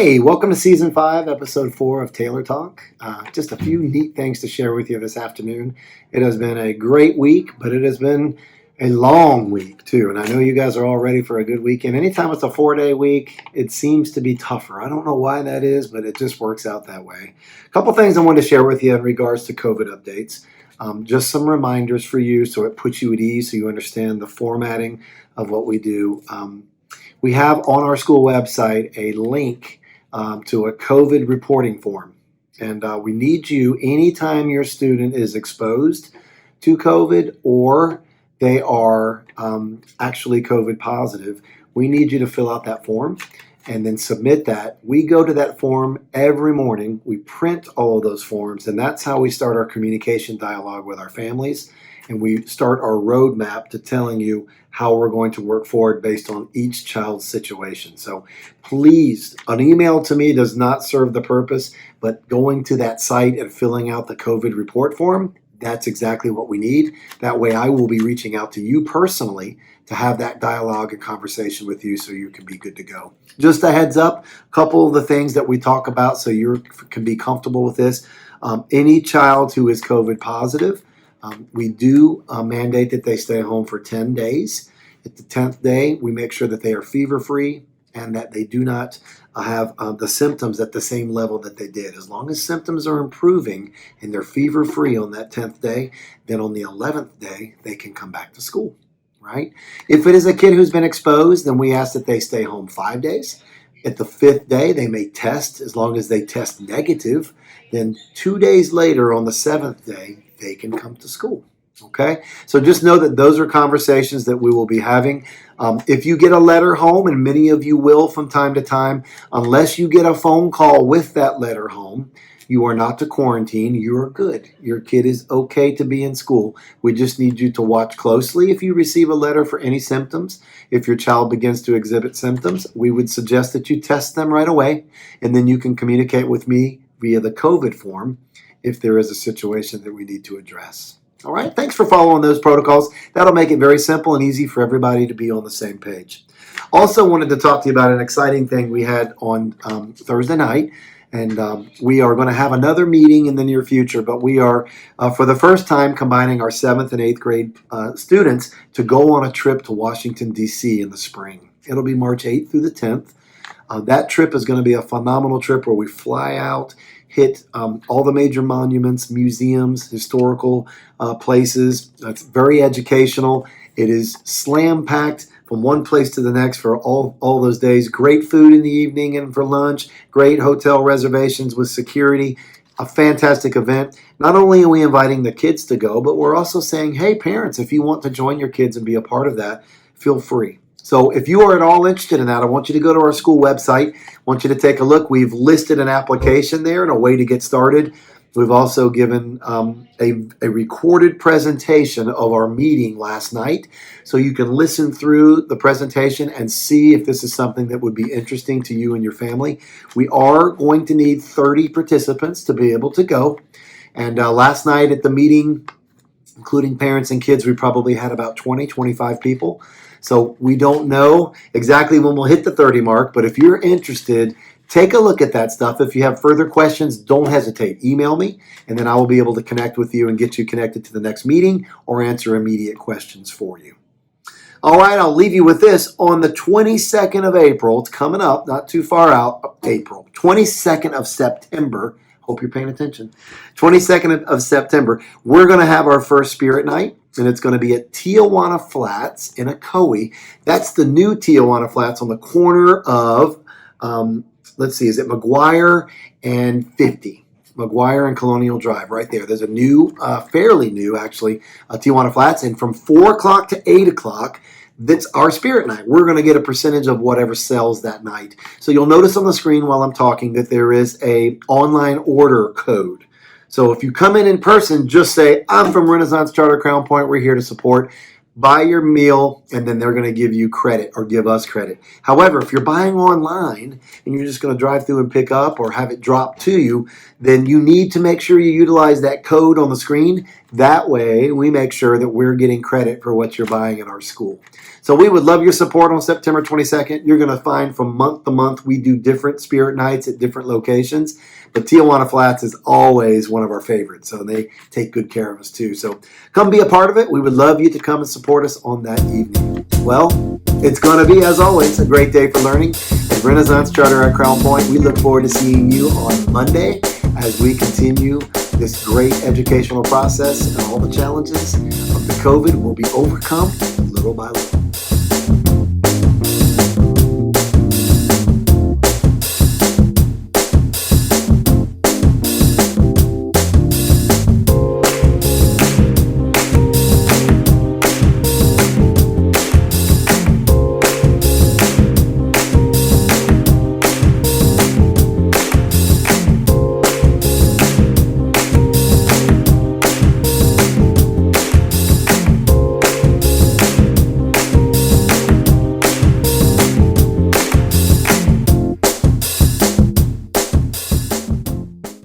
Hey, welcome to Season 5, Episode 4 of Taylor Talk. Just a few neat things to share with you this afternoon. It has been a great week, but it has been a long week too. And I know you guys are all ready for a good weekend. Anytime it's a 4-day week, it seems to be tougher. I don't know why that is, but it just works out that way. A couple things I wanted to share with you in regards to COVID updates. Just some reminders for you so it puts you at ease so you understand the formatting of what we do. We have on our school website a link to a COVID reporting form. And we need you, anytime your student is exposed to COVID or they are actually COVID positive, we need you to fill out that form and then submit that. We go to that form every morning. We print all of those forms, and that's how we start our communication dialogue with our families. And we start our roadmap to telling you how we're going to work forward based on each child's situation. So please, an email to me does not serve the purpose, but going to that site and filling out the COVID report form, that's exactly what we need. That way I will be reaching out to you personally to have that dialogue and conversation with you so you can be good to go. Just a heads up, a couple of the things that we talk about so you can be comfortable with this. Any child who is COVID positive, we do mandate that they stay home for 10 days. At the 10th day, we make sure that they are fever-free and that they do not have the symptoms at the same level that they did. As long as symptoms are improving and they're fever-free on that 10th day, then on the 11th day, they can come back to school, right? If it is a kid who's been exposed, then we ask that they stay home 5 days. At the 5th day, they may test. As long as they test negative, then 2 days later on the 7th day, they can come to school. Okay, so just know that those are conversations that we will be having. If you get a letter home, and many of you will from time to time, unless you get a phone call with that letter home, you are not to quarantine. You are good. Your kid is okay to be in school. We just need you to watch closely if you receive a letter for any symptoms. If your child begins to exhibit symptoms, we would suggest that you test them right away, and then you can communicate with me via the COVID form if there is a situation that we need to address. All right, thanks for following those protocols. That'll make it very simple and easy for everybody to be on the same page. Also wanted to talk to you about an exciting thing we had on Thursday night, and we are going to have another meeting in the near future, but we are, for the first time, combining our 7th and 8th grade students to go on a trip to Washington, D.C. in the spring. It'll be March 8th through the 10th. That trip is going to be a phenomenal trip where we fly out, hit all the major monuments, museums, historical places. It's very educational. It is slam-packed from one place to the next for all those days. Great food in the evening and for lunch. Great hotel reservations with security. A fantastic event. Not only are we inviting the kids to go, but we're also saying, hey, parents, if you want to join your kids and be a part of that, feel free. So if you are at all interested in that, I want you to go to our school website. I want you to take a look. We've listed an application there and a way to get started. We've also given a recorded presentation of our meeting last night. So you can listen through the presentation and see if this is something that would be interesting to you and your family. We are going to need 30 participants to be able to go. And last night at the meeting, including parents and kids, we probably had about 25 people. So we don't know exactly when we'll hit the 30 mark, but if you're interested, take a look at that stuff. If you have further questions, don't hesitate. Email me, and then I will be able to connect with you and get you connected to the next meeting or answer immediate questions for you. All right, I'll leave you with this. On the 22nd of April, it's coming up, not too far out, April, 22nd of September, hope you're paying attention, 22nd of September, we're going to have our first Spirit Night. And it's going to be at Tijuana Flats in Ocoee. That's the new Tijuana Flats on the corner of, is it McGuire and 50? McGuire and Colonial Drive, right there. There's a new, fairly new, actually, Tijuana Flats. And from 4 o'clock to 8 o'clock, that's our Spirit Night. We're going to get a percentage of whatever sells that night. So you'll notice on the screen while I'm talking that there is a online order code. So if you come in person, just say, I'm from Renaissance Charter Crown Point. We're here to support. Buy your meal, and then they're going to give you credit or give us credit. However, if you're buying online and you're just going to drive through and pick up or have it dropped to you, then you need to make sure you utilize that code on the screen. That way, we make sure that we're getting credit for what you're buying at our school. So we would love your support on September 22nd. You're going to find from month to month, we do different spirit nights at different locations. But Tijuana Flats is always one of our favorites. So they take good care of us too. So come be a part of it. We would love you to come and support us on that evening. Well, it's going to be, as always, a great day for learning. At Renaissance Charter at Crown Point, we look forward to seeing you on Monday as we continue this great educational process, and all the challenges of the COVID will be overcome little by little.